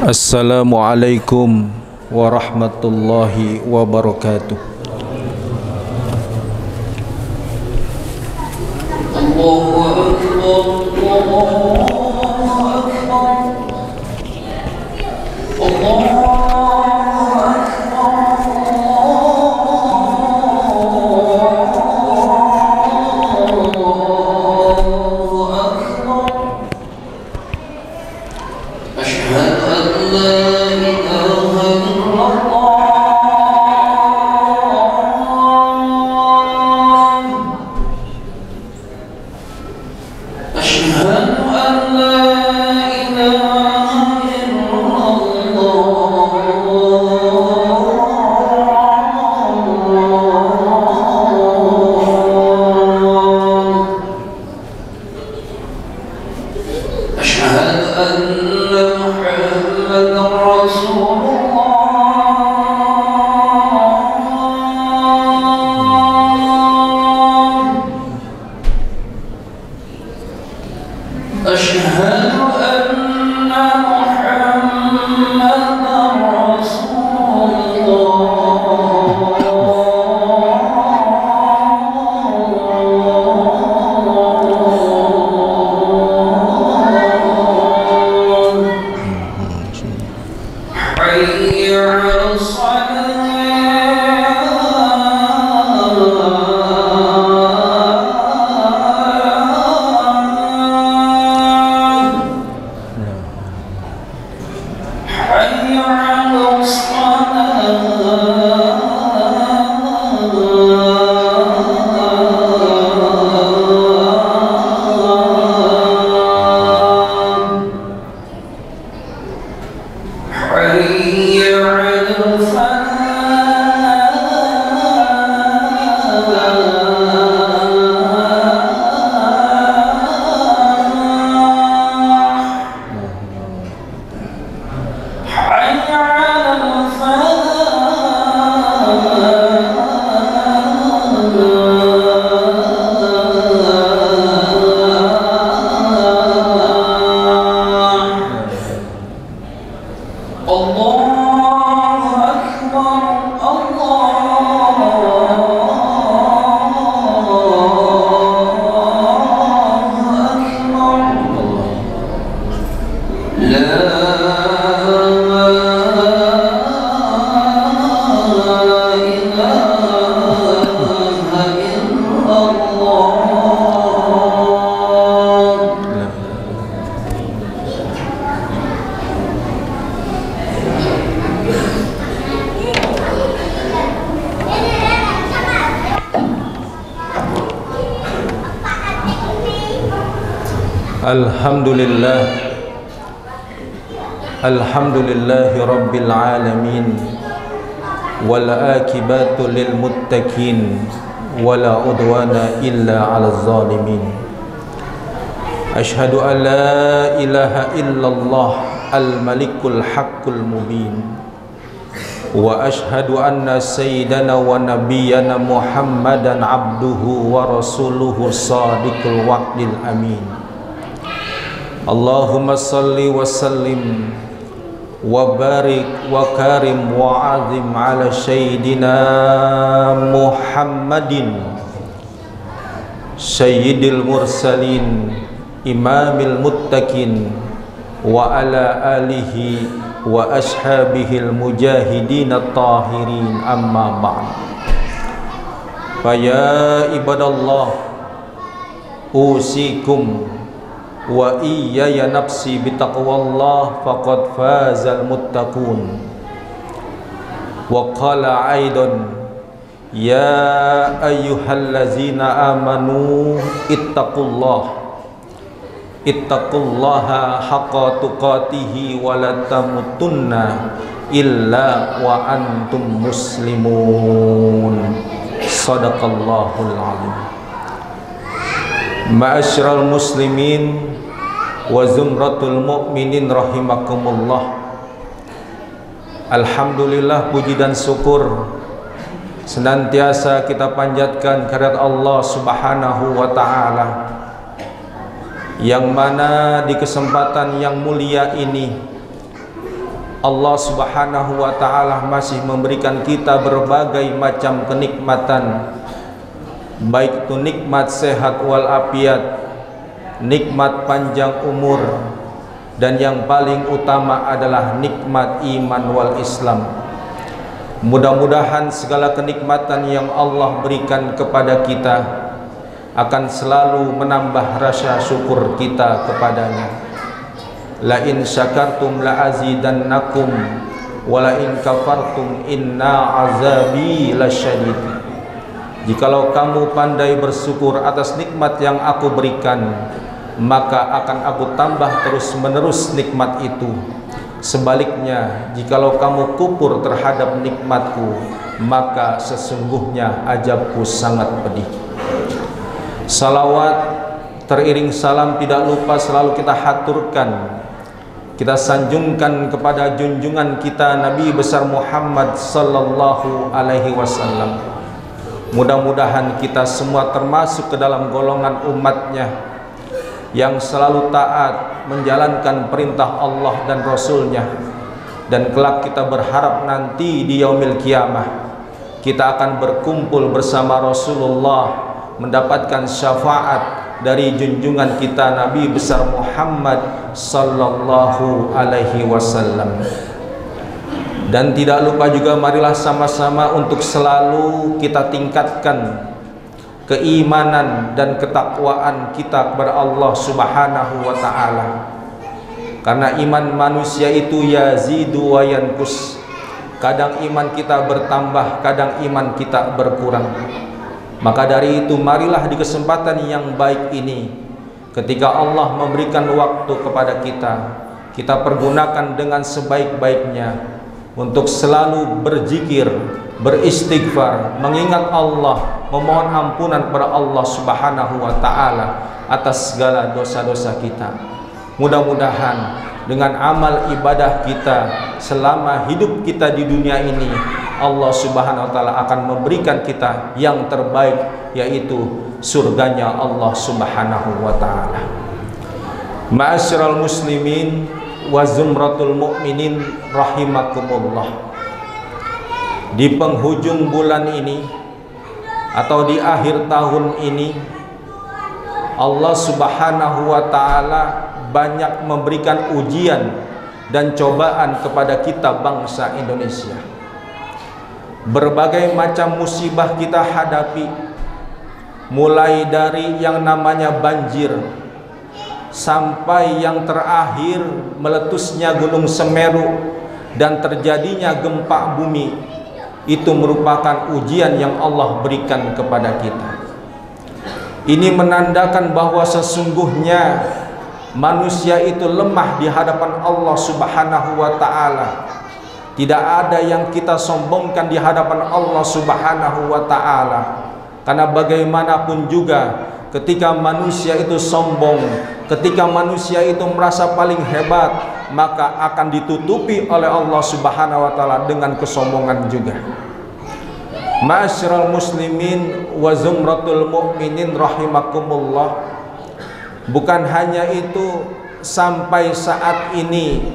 Assalamualaikum warahmatullahi wabarakatuh. Allahu Akbar, Allahu Akbar, Allahu Alhamdulillah, alhamdulillahi rabbil alamin, wal akibatu lil muttaqin, wala udwana illa 'alal zalimin. Ashhadu an la ilaha illallah al malikul haqqul mubin, wa ashhadu anna sayyidana wa nabiyyana Muhammadan abduhu wa rasuluhu shadiqul wa'dil amin. Allahumma salli wa sallim wa barik wa karim wa azim ala sayyidina Muhammadin sayyidil mursalin imamil muttaqin wa ala alihi wa ashabihil mujahidin at-tahirin, amma ba'd. Fa ya ibadallah, usikum wa iyaya nafsi bitaqwallah faqad fazal muttaqun. Wa qala aidan Ya ayyuhallazina amanu ittaqullaha haqqa tuqatihi wa la tamutunna illa wa antum muslimun. Shadaqallahul azim. Ma'asyiral muslimin wa zumratul mu'minin rahimakumullah. Alhamdulillah, puji dan syukur senantiasa kita panjatkan kehadirat Allah Subhanahu wa ta'ala, yang mana di kesempatan yang mulia ini Allah Subhanahu wa ta'ala masih memberikan kita berbagai macam kenikmatan, baik itu nikmat sehat walafiat, nikmat panjang umur, dan yang paling utama adalah nikmat iman wal Islam. Mudah-mudahan segala kenikmatan yang Allah berikan kepada kita akan selalu menambah rasa syukur kita kepadanya. La in syakartum la azidannakum wa la in kafartum inna azabi lasyadid. Jikalau kamu pandai bersyukur atas nikmat yang aku berikan, maka akan aku tambah terus-menerus nikmat itu. Sebaliknya, jikalau kamu kufur terhadap nikmatku, maka sesungguhnya azabku sangat pedih. Salawat teriring salam tidak lupa selalu kita haturkan, kita sanjungkan kepada junjungan kita Nabi besar Muhammad sallallahu alaihi wasallam. Mudah-mudahan kita semua termasuk ke dalam golongan umatnya yang selalu taat menjalankan perintah Allah dan Rasulnya, dan kelak kita berharap nanti di yaumil kiamah kita akan berkumpul bersama Rasulullah, mendapatkan syafaat dari junjungan kita Nabi besar Muhammad sallallahu alaihi wasallam. Dan tidak lupa juga, marilah sama-sama untuk selalu kita tingkatkan keimanan dan ketakwaan kita kepada Allah Subhanahu wa ta'ala. Karena iman manusia itu yazidu wa yanqus. Kadang iman kita bertambah, kadang iman kita berkurang. Maka dari itu, marilah di kesempatan yang baik ini, ketika Allah memberikan waktu kepada kita, kita pergunakan dengan sebaik-baiknya untuk selalu berzikir, beristighfar, mengingat Allah, memohon ampunan kepada Allah Subhanahu wa ta'ala atas segala dosa-dosa kita. Mudah-mudahan dengan amal ibadah kita selama hidup kita di dunia ini, Allah Subhanahu wa ta'ala akan memberikan kita yang terbaik, yaitu surganya Allah Subhanahu wa ta'ala. Ma'asyiral muslimin wa zumratul mu'minin rahimakumullah. Di penghujung bulan ini atau di akhir tahun ini, Allah Subhanahu wa ta'ala banyak memberikan ujian dan cobaan kepada kita bangsa Indonesia. Berbagai macam musibah kita hadapi, mulai dari yang namanya banjir sampai yang terakhir meletusnya Gunung Semeru dan terjadinya gempa bumi. Itu merupakan ujian yang Allah berikan kepada kita. Ini menandakan bahwa sesungguhnya manusia itu lemah di hadapan Allah Subhanahu wa ta'ala. Tidak ada yang kita sombongkan di hadapan Allah Subhanahu wa ta'ala. Karena bagaimanapun juga, ketika manusia itu sombong, ketika manusia itu merasa paling hebat, maka akan ditutupi oleh Allah Subhanahu wa ta'ala dengan kesombongan juga. Ma'asyiral muslimin wa zumratul mu'minin rahimakumullah. Bukan hanya itu, sampai saat ini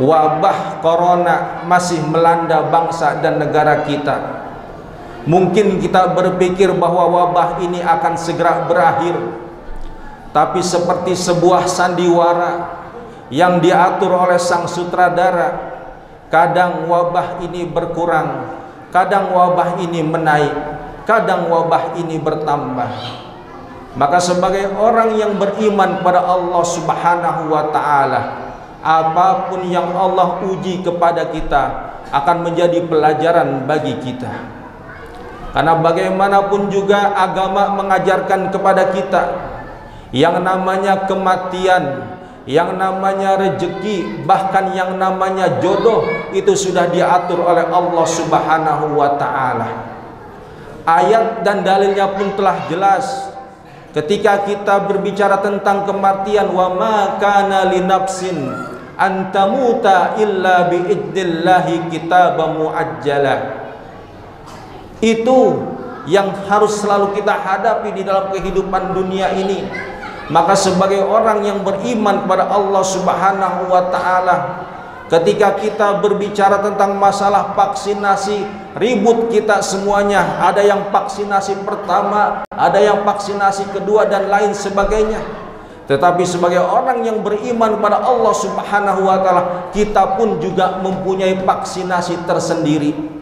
wabah corona masih melanda bangsa dan negara kita. Mungkin kita berpikir bahwa wabah ini akan segera berakhir, tapi seperti sebuah sandiwara yang diatur oleh sang sutradara, kadang wabah ini berkurang, kadang wabah ini menaik, kadang wabah ini bertambah. Maka sebagai orang yang beriman kepada Allah Subhanahu wa ta'ala, apapun yang Allah uji kepada kita akan menjadi pelajaran bagi kita. Karena bagaimanapun juga agama mengajarkan kepada kita yang namanya kematian, yang namanya rezeki, bahkan yang namanya jodoh itu sudah diatur oleh Allah Subhanahu wa taala. Ayat dan dalilnya pun telah jelas. Ketika kita berbicara tentang kematian, wa ma kana linafsin antamuta illa biidnillahi kitaban muajjala. Itu yang harus selalu kita hadapi di dalam kehidupan dunia ini. Maka sebagai orang yang beriman kepada Allah Subhanahu wa taala, ketika kita berbicara tentang masalah vaksinasi, ribut kita semuanya. Ada yang vaksinasi pertama, ada yang vaksinasi kedua dan lain sebagainya. Tetapi sebagai orang yang beriman kepada Allah Subhanahu wa taala, kita pun juga mempunyai vaksinasi tersendiri.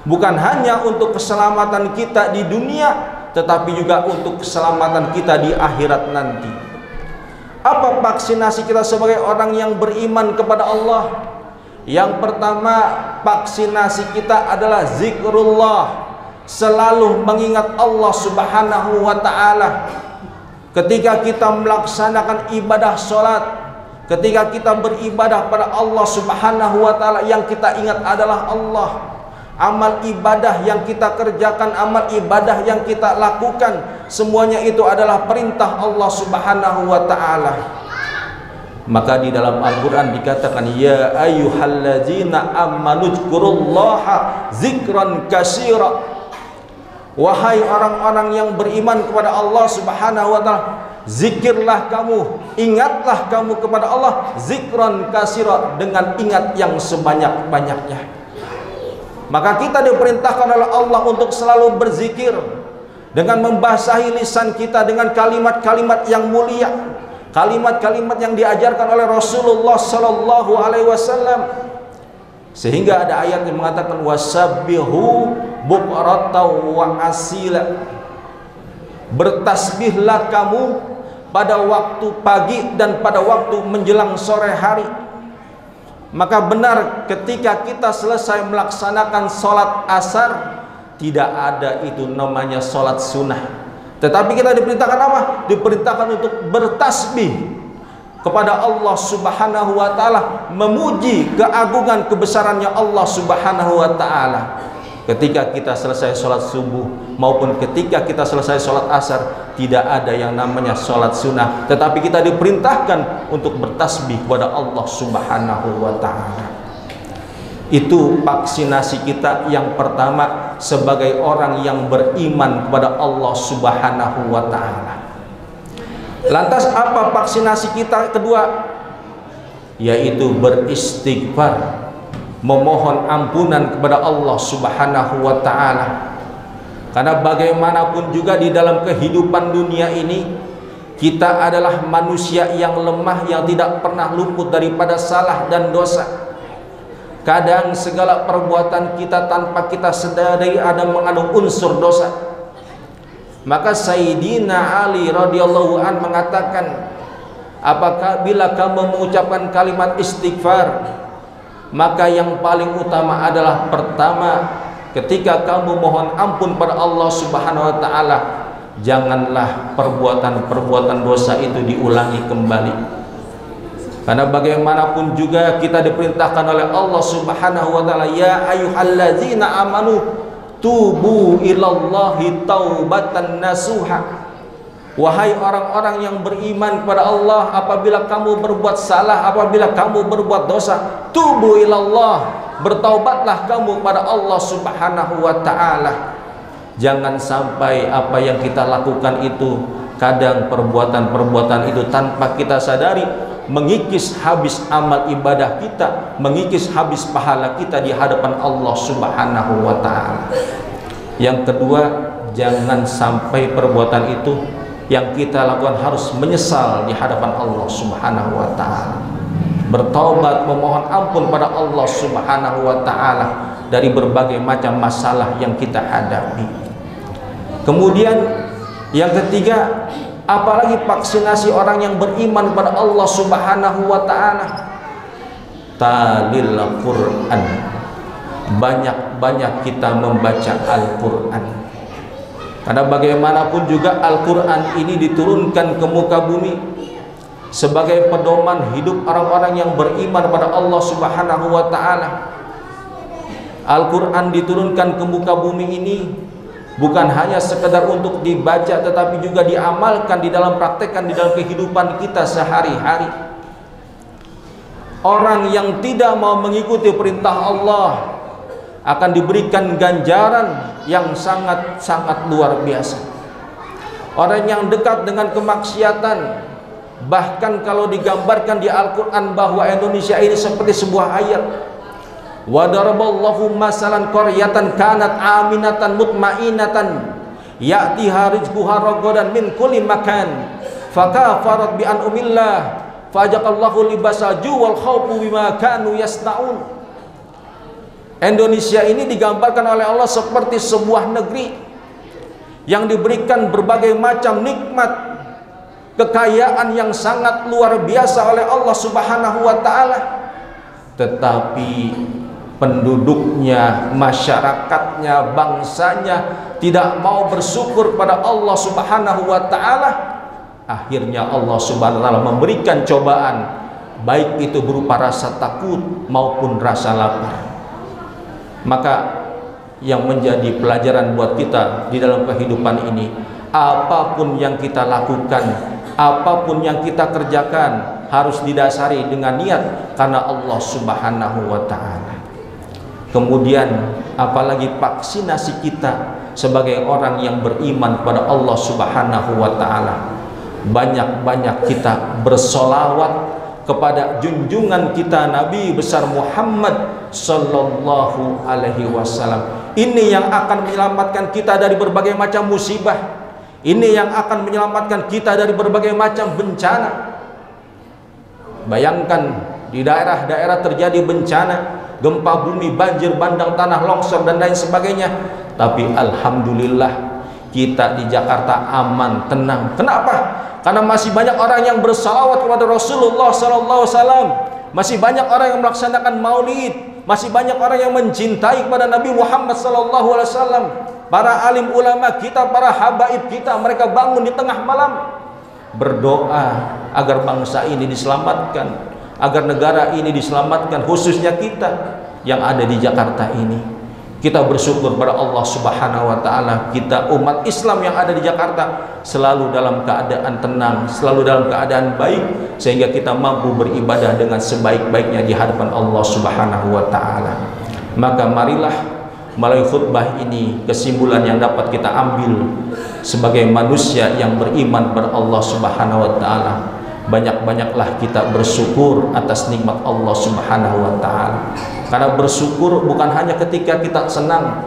Bukan hanya untuk keselamatan kita di dunia, tetapi juga untuk keselamatan kita di akhirat nanti. Apa vaksinasi kita sebagai orang yang beriman kepada Allah? Yang pertama, vaksinasi kita adalah zikrullah, selalu mengingat Allah Subhanahu wa taala. Ketika kita melaksanakan ibadah sholat, ketika kita beribadah pada Allah Subhanahu wa taala, yang kita ingat adalah Allah. Amal ibadah yang kita kerjakan, amal ibadah yang kita lakukan, semuanya itu adalah perintah Allah Subhanahu wa taala. Maka di dalam Al-Qur'an dikatakan, ya ayyuhalladzina amanu dzkurullaha dzikran katsira. Wahai orang-orang yang beriman kepada Allah Subhanahu wa taala, zikirlah kamu, ingatlah kamu kepada Allah dzikran katsira, dengan ingat yang sebanyak-banyaknya. Maka kita diperintahkan oleh Allah untuk selalu berzikir dengan membasahi lisan kita dengan kalimat-kalimat yang mulia, kalimat-kalimat yang diajarkan oleh Rasulullah sallallahu alaihi wasallam. Sehingga ada ayat yang mengatakan wasabbihu bukratan wa asila. Bertasbihlah kamu pada waktu pagi dan pada waktu menjelang sore hari. Maka benar ketika kita selesai melaksanakan sholat asar, tidak ada itu namanya sholat sunnah. Tetapi kita diperintahkan apa? Diperintahkan untuk bertasbih kepada Allah Subhanahu wa taala, memuji keagungan kebesarannya Allah Subhanahu wa taala. Ketika kita selesai sholat subuh maupun ketika kita selesai sholat asar, tidak ada yang namanya sholat sunnah, tetapi kita diperintahkan untuk bertasbih kepada Allah Subhanahu wa ta'ala. Itu vaksinasi kita yang pertama sebagai orang yang beriman kepada Allah Subhanahu wa ta'ala. Lantas apa vaksinasi kita kedua? Yaitu beristighfar, memohon ampunan kepada Allah Subhanahu wa ta'ala. Karena bagaimanapun juga di dalam kehidupan dunia ini, kita adalah manusia yang lemah, yang tidak pernah luput daripada salah dan dosa. Kadang segala perbuatan kita tanpa kita sadari ada mengandung unsur dosa. Maka Sayyidina Ali radhiyallahu an mengatakan, apakah bila kamu mengucapkan kalimat istighfar, maka yang paling utama adalah pertama, ketika kamu mohon ampun pada Allah Subhanahu wa ta'ala, janganlah perbuatan-perbuatan dosa itu diulangi kembali. Karena bagaimanapun juga kita diperintahkan oleh Allah Subhanahu wa ta'ala, ya ayyuhalladzina amanu tubu ilallahi taubatan nasuha. Wahai orang-orang yang beriman kepada Allah, apabila kamu berbuat salah, apabila kamu berbuat dosa, tubu ilallah, bertaubatlah kamu kepada Allah Subhanahu wa ta'ala. Jangan sampai apa yang kita lakukan itu, kadang perbuatan-perbuatan itu tanpa kita sadari mengikis habis amal ibadah kita, mengikis habis pahala kita di hadapan Allah Subhanahu wa ta'ala. Yang kedua, jangan sampai perbuatan itu yang kita lakukan harus menyesal di hadapan Allah Subhanahu wa ta'ala. Bertaubat, memohon ampun pada Allah Subhanahu wa ta'ala dari berbagai macam masalah yang kita hadapi. Kemudian yang ketiga, apalagi vaksinasi orang yang beriman kepada Allah Subhanahu wa ta'ala, talil Quran. Banyak-banyak kita membaca Al-Quran. Karena bagaimanapun juga Al-Quran ini diturunkan ke muka bumi sebagai pedoman hidup orang-orang yang beriman pada Allah Subhanahu wa ta'ala. Al-Quran diturunkan ke muka bumi ini bukan hanya sekedar untuk dibaca, tetapi juga diamalkan, di dalam praktekkan di dalam kehidupan kita sehari-hari. Orang yang tidak mau mengikuti perintah Allah akan diberikan ganjaran yang sangat-sangat luar biasa. Orang yang dekat dengan kemaksiatan, bahkan kalau digambarkan di Al-Quran bahwa Indonesia ini seperti sebuah ayat, wa daraballahu masalan qaryatan kanat aminatan mutmainatan ya'tiha rizquha ragadan min kulli makan fakafarat bi an'amillah fajaqallahu libasal ju' wal khawfu bima kanu yasnaun. Indonesia ini digambarkan oleh Allah seperti sebuah negeri yang diberikan berbagai macam nikmat, kekayaan yang sangat luar biasa oleh Allah Subhanahu wa ta'ala, tetapi penduduknya, masyarakatnya, bangsanya tidak mau bersyukur pada Allah Subhanahu wa ta'ala. Akhirnya Allah Subhanahu wa ta'ala memberikan cobaan, baik itu berupa rasa takut maupun rasa lapar. Maka yang menjadi pelajaran buat kita di dalam kehidupan ini, apapun yang kita lakukan, apapun yang kita kerjakan, harus didasari dengan niat karena Allah Subhanahu wa ta'ala. Kemudian apalagi vaksinasi kita sebagai orang yang beriman pada Allah Subhanahu wa ta'ala, banyak-banyak kita bersolawat kepada junjungan kita Nabi besar Muhammad sallallahu alaihi wasallam. Ini yang akan menyelamatkan kita dari berbagai macam musibah. Ini yang akan menyelamatkan kita dari berbagai macam bencana. Bayangkan di daerah-daerah terjadi bencana, gempa bumi, banjir bandang, tanah longsor dan lain sebagainya, tapi alhamdulillah kita di Jakarta aman, tenang. Kenapa? Karena masih banyak orang yang bersalawat kepada Rasulullah SAW, masih banyak orang yang melaksanakan maulid, masih banyak orang yang mencintai kepada Nabi Muhammad SAW. Para alim ulama kita, para habaib kita, mereka bangun di tengah malam berdoa agar bangsa ini diselamatkan, agar negara ini diselamatkan, khususnya kita yang ada di Jakarta ini. Kita bersyukur pada Allah Subhanahu wa ta'ala, kita umat Islam yang ada di Jakarta selalu dalam keadaan tenang, selalu dalam keadaan baik, sehingga kita mampu beribadah dengan sebaik-baiknya di hadapan Allah Subhanahu wa ta'ala. Maka marilah melalui khutbah ini kesimpulan yang dapat kita ambil sebagai manusia yang beriman pada Allah Subhanahu wa ta'ala, banyak-banyaklah kita bersyukur atas nikmat Allah Subhanahu wa ta'ala. Karena bersyukur bukan hanya ketika kita senang,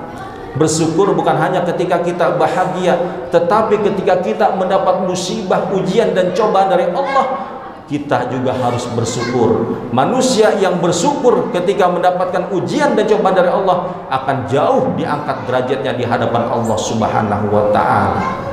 bersyukur bukan hanya ketika kita bahagia, tetapi ketika kita mendapat musibah, ujian dan cobaan dari Allah, kita juga harus bersyukur. Manusia yang bersyukur ketika mendapatkan ujian dan cobaan dari Allah akan jauh diangkat derajatnya di hadapan Allah Subhanahu wa ta'ala.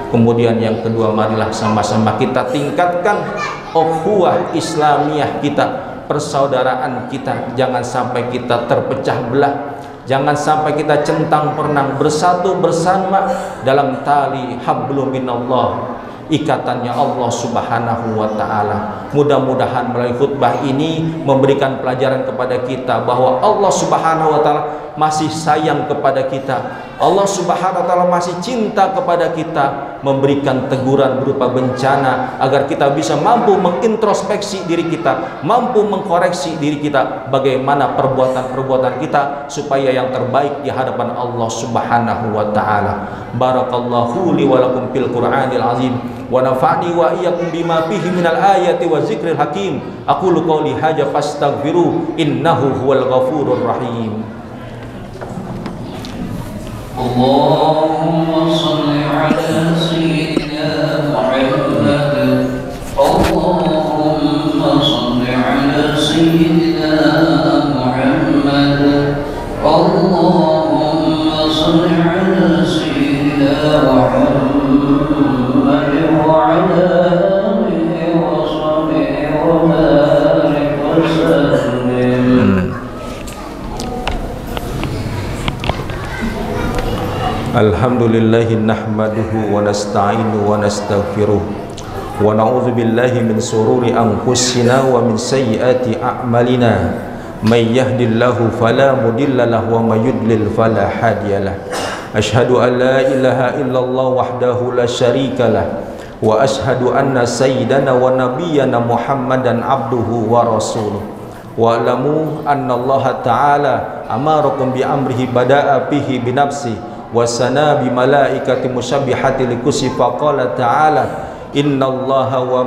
Kemudian yang kedua, marilah sama-sama kita tingkatkan ukhuwah Islamiyah kita, persaudaraan kita. Jangan sampai kita terpecah belah, jangan sampai kita centang perenang, bersatu bersama dalam tali hablum minallah, ikatannya Allah Subhanahu wa ta'ala. Mudah-mudahan melalui khutbah ini memberikan pelajaran kepada kita bahwa Allah Subhanahu wa ta'ala masih sayang kepada kita. Allah Subhanahu wa ta'ala masih cinta kepada kita, memberikan teguran berupa bencana agar kita bisa mampu mengintrospeksi diri kita, mampu mengkoreksi diri kita, bagaimana perbuatan-perbuatan kita supaya yang terbaik di hadapan Allah Subhanahu wa ta'ala. Barakallahu li wa lakum fil Qur'anil azim wa nafa'ni wa iyyakum bima fihi minal ayati wa zikril hakim. Aqulu qouli hadza fastaghfiru innahu huwal ghafurur rahim. Allahumma salli ala sayyidina Muhammad. Allahumma salli ala sayyidina Muhammad. Allahumma salli ala sayyidina Muhammad wa ala alihi wa sahbihi wa barik wa sallim. Alhamdulillah. Alhamdulillahi nahmaduhu wa nasta'inu wa nastaghfiruh wa na'udzu billahi min sururi anfusina wa min sayyiati a'malina may yahdihillahu fala mudilla lahu wa may yudlil fala hadiyalah. Asyhadu an la ilaha illallah wahdahu la syarikalah wa asyhadu anna sayyidana wa nabiyyana Muhammadan abduhu wa rasuluh. Wa alamu anna Allah ta'ala amarakum bi amrihi bada'a bihi bi nafsi wa sana bi malaikati musabbihati likusi faqala ta'ala innallaha wa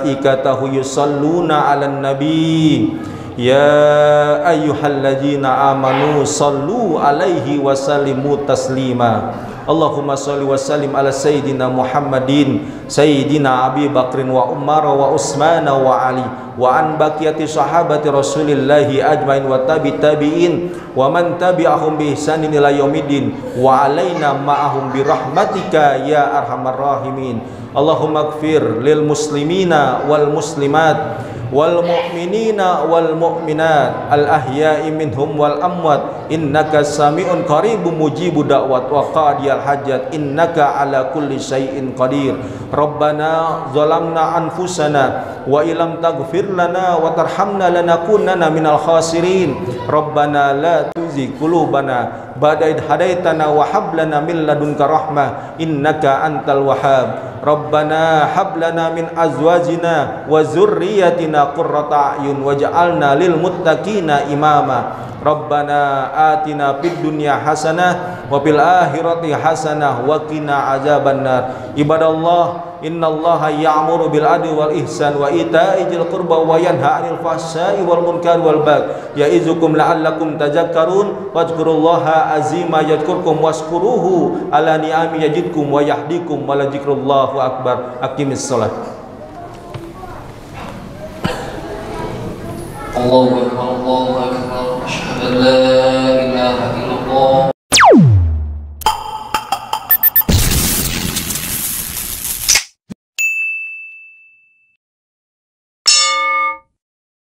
malaikatahu yusalluna 'alan nabi ya ayyuhalladzina amanu sallu 'alaihi wa sallimu taslima. Allahumma shalli wa sallim ala sayyidina Muhammadin sayyidina Abi Bakrin wa Umar wa Utsman wa Ali wa an baqiyati sahabati Rasulillahi ajmain wa tabi'in wa man tabi'ahum bi ihsanin ila yaumiddin wa alaina ma'ahum bi rahmatika ya arhamar rahimin. Allahumma ighfir lil muslimina wal muslimat wal mu'minina wal mu'minat al ahya'i minhum wal amwat innaka sami'un qaribun mujibu da'wat wa qadiyal hajat innaka ala kulli syai'in qadir. Rabbana zalamna anfusana wa ilam taghfir lana wa tarhamna lanakunanna minal khasirin. Rabbana la tuzigh qulubana ba'da idh hadaitana wa hab lana min ladunka rahmah innaka antal wahhab. Rabbana hab lana min azwajina wa dzurriyyatina qurrata a'yun waj'alna lil muttaqina imama. Rabbana atina fid dunya hasanah wa fil akhirati hasanah wa qina azabannar. Ibadallah, innallaha ya'muru bil adli wal ihsan wa ita'i dzil qurba wa yanha 'anil fahsya'i wal munkari wal baghi ya'izukum la'allakum tadhakkarun wadhkurullaha azima yadhkurkum washkuruhu ala ni'ami yazidkum wa yahdikum wa la dzikrullahu akbar. Aqimis shalah. Allahu akbar, Allahu akbar. Asyhadu an la ilaha